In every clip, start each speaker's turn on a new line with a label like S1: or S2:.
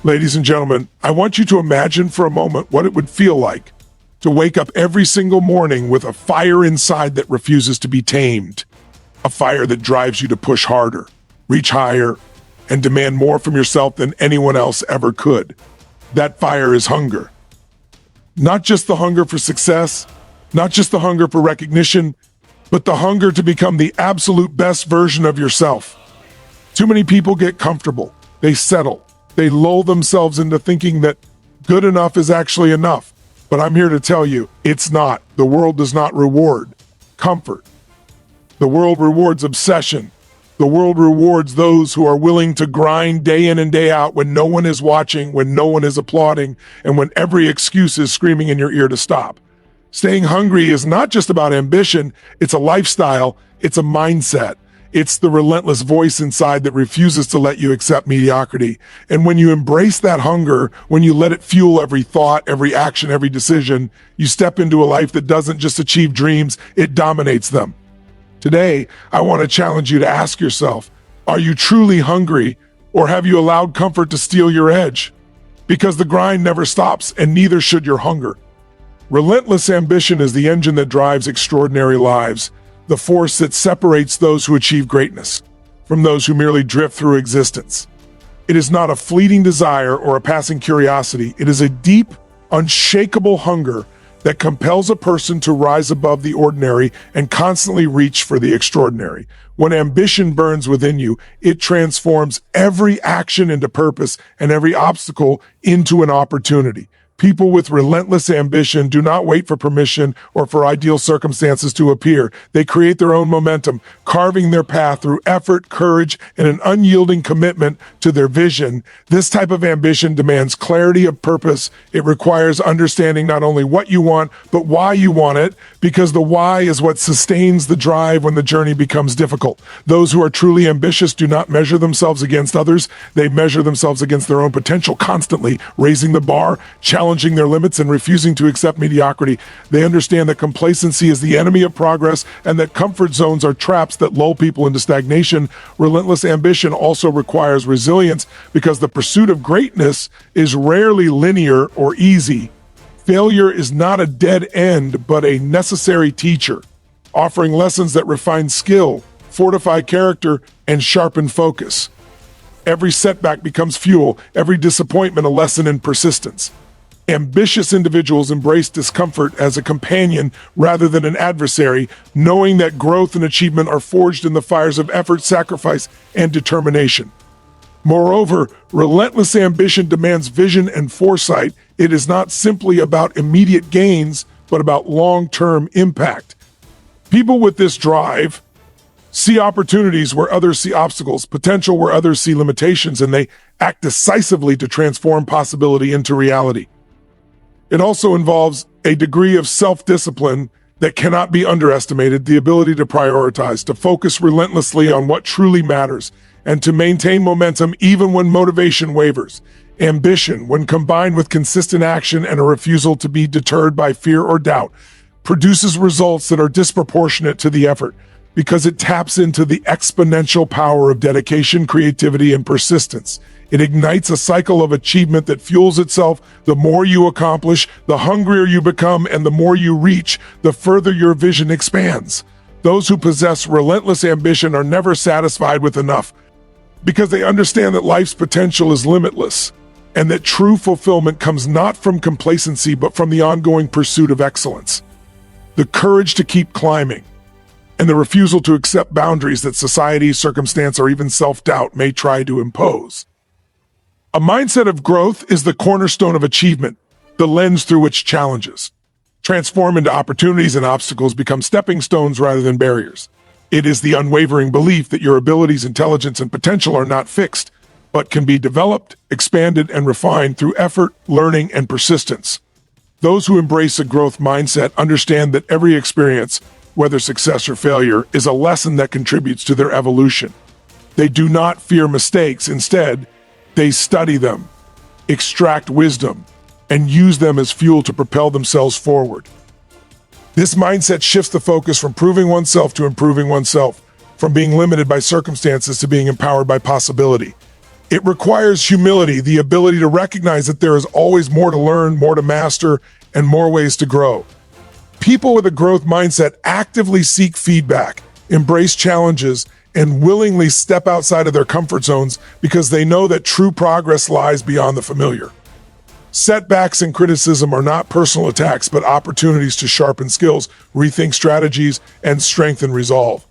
S1: Ladies and gentlemen, I want you to imagine for a moment what it would feel like to wake up every single morning with a fire inside that refuses to be tamed. A fire that drives you to push harder, reach higher, and demand more from yourself than anyone else ever could. That fire is hunger. Not just the hunger for success, not just the hunger for recognition, but the hunger to become the absolute best version of yourself. Too many people get comfortable. They settle. They lull themselves into thinking that good enough is actually enough. But I'm here to tell you, it's not. The world does not reward comfort. The world rewards obsession. The world rewards those who are willing to grind day in and day out when no one is watching, when no one is applauding, and when every excuse is screaming in your ear to stop. Staying hungry is not just about ambition, it's a lifestyle, it's a mindset. It's the relentless voice inside that refuses to let you accept mediocrity. And when you embrace that hunger, when you let it fuel every thought, every action, every decision, you step into a life that doesn't just achieve dreams, it dominates them. Today, I want to challenge you to ask yourself, are you truly hungry, or have you allowed comfort to steal your edge? Because the grind never stops, and neither should your hunger. Relentless ambition is the engine that drives extraordinary lives, the force that separates those who achieve greatness from those who merely drift through existence. It is not a fleeting desire or a passing curiosity. It is a deep, unshakable hunger that compels a person to rise above the ordinary and constantly reach for the extraordinary. When ambition burns within you, it transforms every action into purpose and every obstacle into an opportunity. People with relentless ambition do not wait for permission or for ideal circumstances to appear. They create their own momentum, carving their path through effort, courage, and an unyielding commitment to their vision. This type of ambition demands clarity of purpose. It requires understanding not only what you want, but why you want it, because the why is what sustains the drive when the journey becomes difficult. Those who are truly ambitious do not measure themselves against others. They measure themselves against their own potential, constantly raising the bar, challenging their limits, and refusing to accept mediocrity. They understand that complacency is the enemy of progress and that comfort zones are traps that lull people into stagnation. Relentless ambition also requires resilience because the pursuit of greatness is rarely linear or easy. Failure is not a dead end, but a necessary teacher, offering lessons that refine skill, fortify character, and sharpen focus. Every setback becomes fuel, every disappointment a lesson in persistence. Ambitious individuals embrace discomfort as a companion rather than an adversary, knowing that growth and achievement are forged in the fires of effort, sacrifice, and determination. Moreover, relentless ambition demands vision and foresight. It is not simply about immediate gains, but about long-term impact. People with this drive see opportunities where others see obstacles, potential where others see limitations, and they act decisively to transform possibility into reality. It also involves a degree of self-discipline that cannot be underestimated, the ability to prioritize, to focus relentlessly on what truly matters, and to maintain momentum even when motivation wavers. Ambition, when combined with consistent action and a refusal to be deterred by fear or doubt, produces results that are disproportionate to the effort because it taps into the exponential power of dedication, creativity, and persistence. It ignites a cycle of achievement that fuels itself. The more you accomplish, the hungrier you become, and the more you reach, the further your vision expands. Those who possess relentless ambition are never satisfied with enough because they understand that life's potential is limitless and that true fulfillment comes not from complacency but from the ongoing pursuit of excellence. The courage to keep climbing and the refusal to accept boundaries that society, circumstance, or even self-doubt may try to impose. A mindset of growth is the cornerstone of achievement, the lens through which challenges transform into opportunities and obstacles become stepping stones rather than barriers. It is the unwavering belief that your abilities, intelligence, and potential are not fixed, but can be developed, expanded, and refined through effort, learning, and persistence. Those who embrace a growth mindset understand that every experience, whether success or failure, is a lesson that contributes to their evolution. They do not fear mistakes. Instead, they study them, extract wisdom, and use them as fuel to propel themselves forward. This mindset shifts the focus from proving oneself to improving oneself, from being limited by circumstances to being empowered by possibility. It requires humility, the ability to recognize that there is always more to learn, more to master, and more ways to grow. People with a growth mindset actively seek feedback, embrace challenges, and willingly step outside of their comfort zones because they know that true progress lies beyond the familiar. Setbacks and criticism are not personal attacks, but opportunities to sharpen skills, rethink strategies, and strengthen resolve.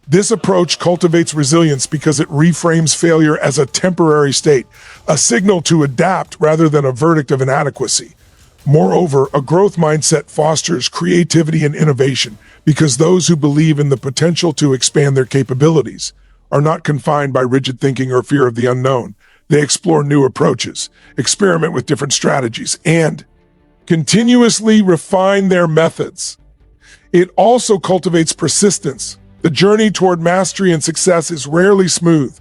S1: This approach cultivates resilience because it reframes failure as a temporary state, a signal to adapt rather than a verdict of inadequacy. Moreover, a growth mindset fosters creativity and innovation because those who believe in the potential to expand their capabilities are not confined by rigid thinking or fear of the unknown. They explore new approaches, experiment with different strategies, and continuously refine their methods. It also cultivates persistence. The journey toward mastery and success is rarely smooth,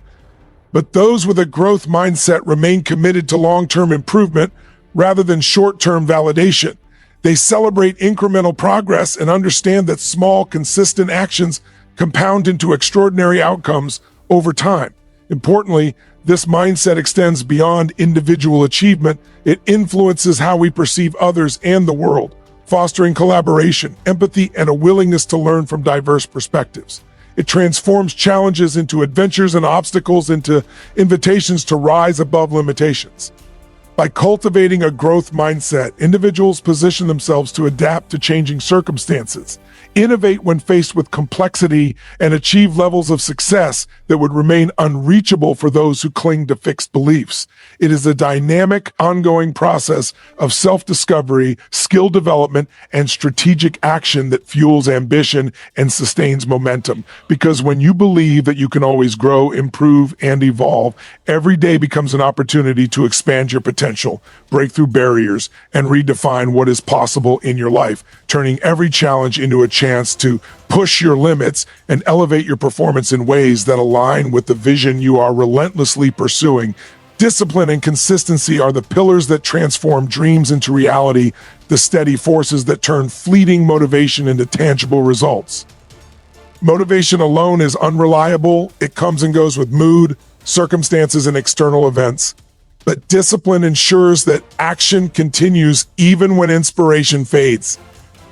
S1: but those with a growth mindset remain committed to long-term improvement rather than short-term validation. They celebrate incremental progress and understand that small, consistent actions compound into extraordinary outcomes over time. Importantly, this mindset extends beyond individual achievement. It influences how we perceive others and the world, fostering collaboration, empathy, and a willingness to learn from diverse perspectives. It transforms challenges into adventures and obstacles into invitations to rise above limitations. By cultivating a growth mindset, individuals position themselves to adapt to changing circumstances, innovate when faced with complexity, and achieve levels of success that would remain unreachable for those who cling to fixed beliefs. It is a dynamic, ongoing process of self-discovery, skill development, and strategic action that fuels ambition and sustains momentum. Because when you believe that you can always grow, improve, and evolve, every day becomes an opportunity to expand your potential, break through barriers, and redefine what is possible in your life, turning every challenge into a chance to push your limits and elevate your performance in ways that align with the vision you are relentlessly pursuing. Discipline and consistency are the pillars that transform dreams into reality, the steady forces that turn fleeting motivation into tangible results. Motivation alone is unreliable. It comes and goes with mood, circumstances, and external events. But discipline ensures that action continues even when inspiration fades.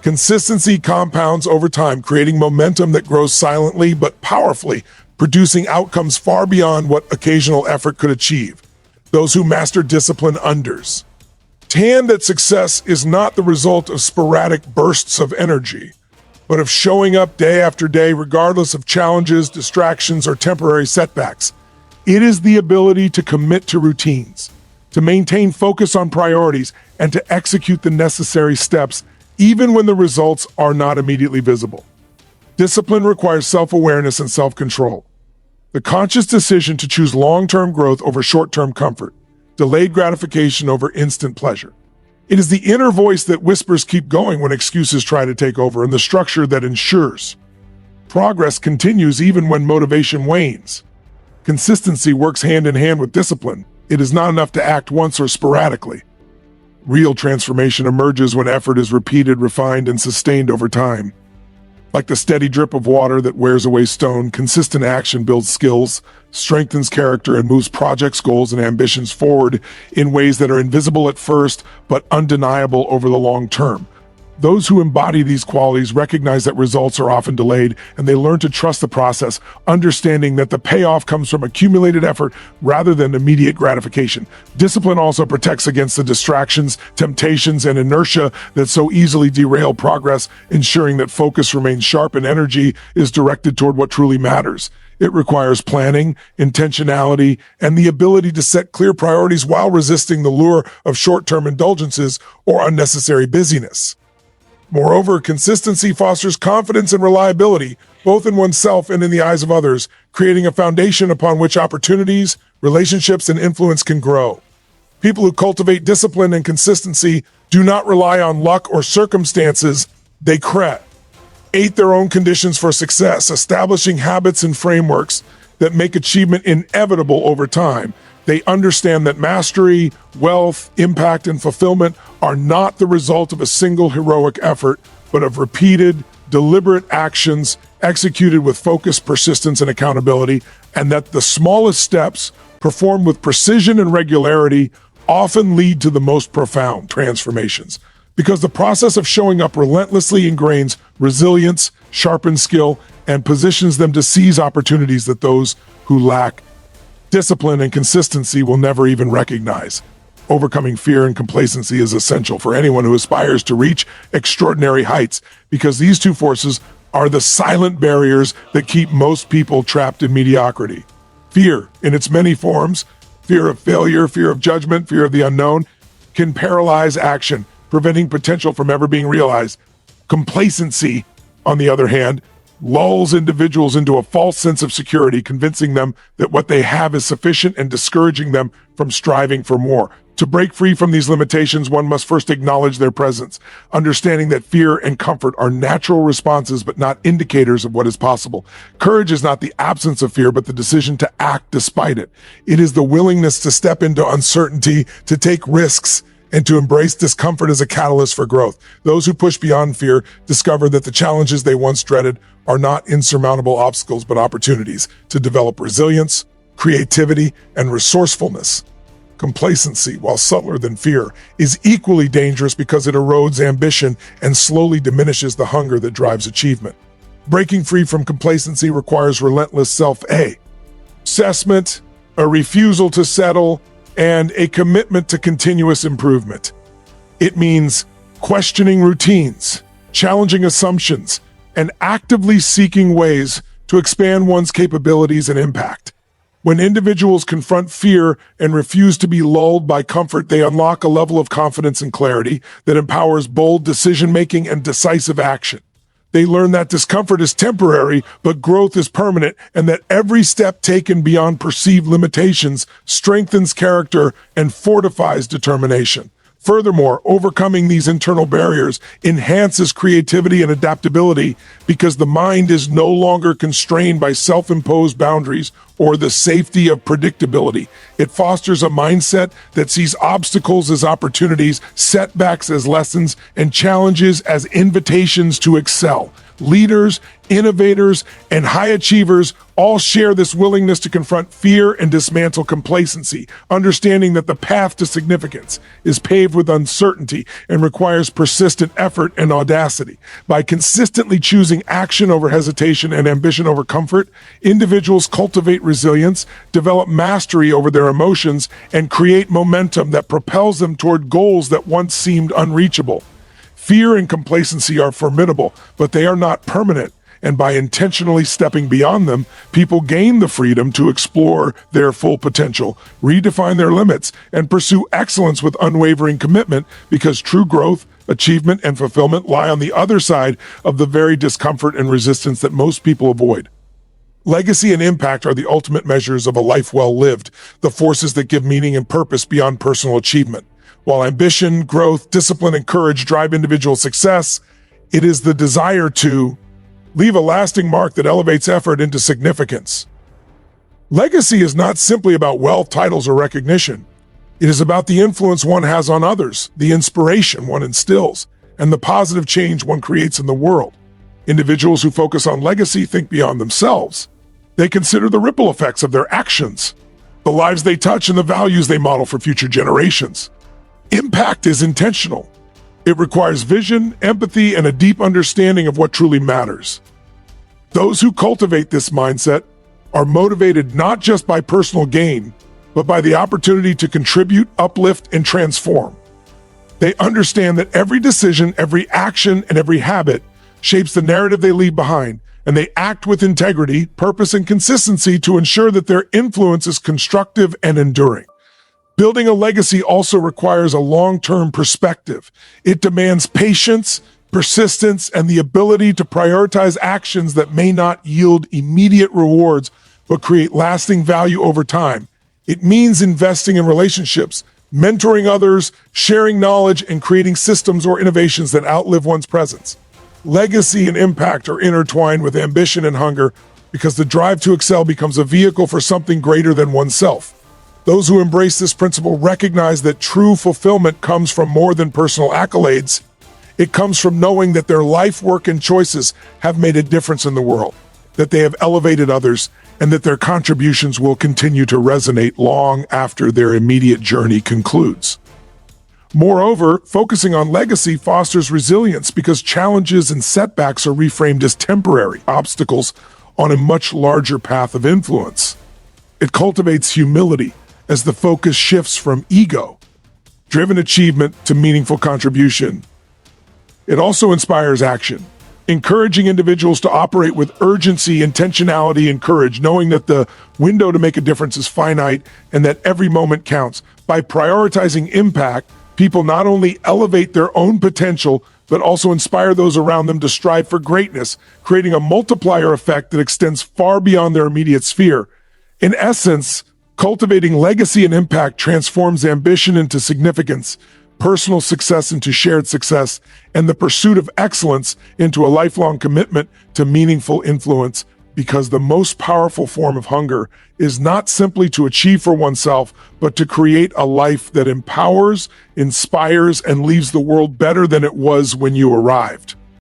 S1: Consistency compounds over time, creating momentum that grows silently but powerfully, producing outcomes far beyond what occasional effort could achieve. Those who master discipline understand that success is not the result of sporadic bursts of energy, but of showing up day after day, regardless of challenges, distractions, or temporary setbacks. It is the ability to commit to routines, to maintain focus on priorities, and to execute the necessary steps even when the results are not immediately visible. Discipline requires self-awareness and self-control. The conscious decision to choose long-term growth over short-term comfort, delayed gratification over instant pleasure. It is the inner voice that whispers keep going when excuses try to take over, and the structure that ensures progress continues even when motivation wanes. Consistency works hand in hand with discipline. It is not enough to act once or sporadically. Real transformation emerges when effort is repeated, refined, and sustained over time. Like the steady drip of water that wears away stone, consistent action builds skills, strengthens character, and moves projects, goals, and ambitions forward in ways that are invisible at first, but undeniable over the long term. Those who embody these qualities recognize that results are often delayed, and they learn to trust the process, understanding that the payoff comes from accumulated effort rather than immediate gratification. Discipline also protects against the distractions, temptations, and inertia that so easily derail progress, ensuring that focus remains sharp and energy is directed toward what truly matters. It requires planning, intentionality, and the ability to set clear priorities while resisting the lure of short-term indulgences or unnecessary busyness. Moreover, consistency fosters confidence and reliability, both in oneself and in the eyes of others, creating a foundation upon which opportunities, relationships, and influence can grow. People who cultivate discipline and consistency do not rely on luck or circumstances. They create their own conditions for success, establishing habits and frameworks that make achievement inevitable over time. They understand that mastery, wealth, impact, and fulfillment are not the result of a single heroic effort, but of repeated, deliberate actions executed with focus, persistence, and accountability, and that the smallest steps, performed with precision and regularity, often lead to the most profound transformations. Because the process of showing up relentlessly ingrains resilience, sharpens skill, and positions them to seize opportunities that those who lack discipline and consistency will never even recognize. Overcoming fear and complacency is essential for anyone who aspires to reach extraordinary heights, because these two forces are the silent barriers that keep most people trapped in mediocrity. Fear, in its many forms, fear of failure, fear of judgment, fear of the unknown, can paralyze action, preventing potential from ever being realized. Complacency, on the other hand, lulls individuals into a false sense of security, convincing them that what they have is sufficient and discouraging them from striving for more. To break free from these limitations, one must first acknowledge their presence, understanding that fear and comfort are natural responses but not indicators of what is possible. Courage is not the absence of fear, but the decision to act despite it. It is the willingness to step into uncertainty, to take risks, and to embrace discomfort as a catalyst for growth. Those who push beyond fear discover that the challenges they once dreaded are not insurmountable obstacles, but opportunities to develop resilience, creativity, and resourcefulness. Complacency, while subtler than fear, is equally dangerous because it erodes ambition and slowly diminishes the hunger that drives achievement. Breaking free from complacency requires relentless self-assessment, a refusal to settle, and a commitment to continuous improvement. It means questioning routines, challenging assumptions, and actively seeking ways to expand one's capabilities and impact. When individuals confront fear and refuse to be lulled by comfort, they unlock a level of confidence and clarity that empowers bold decision-making and decisive action. They learn that discomfort is temporary, but growth is permanent, and that every step taken beyond perceived limitations strengthens character and fortifies determination. Furthermore, overcoming these internal barriers enhances creativity and adaptability because the mind is no longer constrained by self-imposed boundaries or the safety of predictability. It fosters a mindset that sees obstacles as opportunities, setbacks as lessons, and challenges as invitations to excel. Leaders, innovators, and high achievers all share this willingness to confront fear and dismantle complacency, understanding that the path to significance is paved with uncertainty and requires persistent effort and audacity. By consistently choosing action over hesitation and ambition over comfort, individuals cultivate resilience, develop mastery over their emotions, and create momentum that propels them toward goals that once seemed unreachable. Fear and complacency are formidable, but they are not permanent, and by intentionally stepping beyond them, people gain the freedom to explore their full potential, redefine their limits, and pursue excellence with unwavering commitment, because true growth, achievement, and fulfillment lie on the other side of the very discomfort and resistance that most people avoid. Legacy and impact are the ultimate measures of a life well lived, the forces that give meaning and purpose beyond personal achievement. While ambition, growth, discipline, and courage drive individual success, it is the desire to leave a lasting mark that elevates effort into significance. Legacy is not simply about wealth, titles, or recognition. It is about the influence one has on others, the inspiration one instills, and the positive change one creates in the world. Individuals who focus on legacy think beyond themselves. They consider the ripple effects of their actions, the lives they touch, and the values they model for future generations. Impact is intentional. It requires vision, empathy, and a deep understanding of what truly matters. Those who cultivate this mindset are motivated not just by personal gain, but by the opportunity to contribute, uplift, and transform. They understand that every decision, every action, and every habit shapes the narrative they leave behind, and they act with integrity, purpose, and consistency to ensure that their influence is constructive and enduring. Building a legacy also requires a long-term perspective. It demands patience, persistence, and the ability to prioritize actions that may not yield immediate rewards, but create lasting value over time. It means investing in relationships, mentoring others, sharing knowledge, and creating systems or innovations that outlive one's presence. Legacy and impact are intertwined with ambition and hunger because the drive to excel becomes a vehicle for something greater than oneself. Those who embrace this principle recognize that true fulfillment comes from more than personal accolades. It comes from knowing that their life, work, and choices have made a difference in the world, that they have elevated others, and that their contributions will continue to resonate long after their immediate journey concludes. Moreover, focusing on legacy fosters resilience because challenges and setbacks are reframed as temporary obstacles on a much larger path of influence. It cultivates humility as the focus shifts from ego-driven achievement to meaningful contribution. It also inspires action, encouraging individuals to operate with urgency, intentionality, and courage, knowing that the window to make a difference is finite and that every moment counts. By prioritizing impact, people not only elevate their own potential, but also inspire those around them to strive for greatness, creating a multiplier effect that extends far beyond their immediate sphere. In essence, cultivating legacy and impact transforms ambition into significance, personal success into shared success, and the pursuit of excellence into a lifelong commitment to meaningful influence, because the most powerful form of hunger is not simply to achieve for oneself, but to create a life that empowers, inspires, and leaves the world better than it was when you arrived.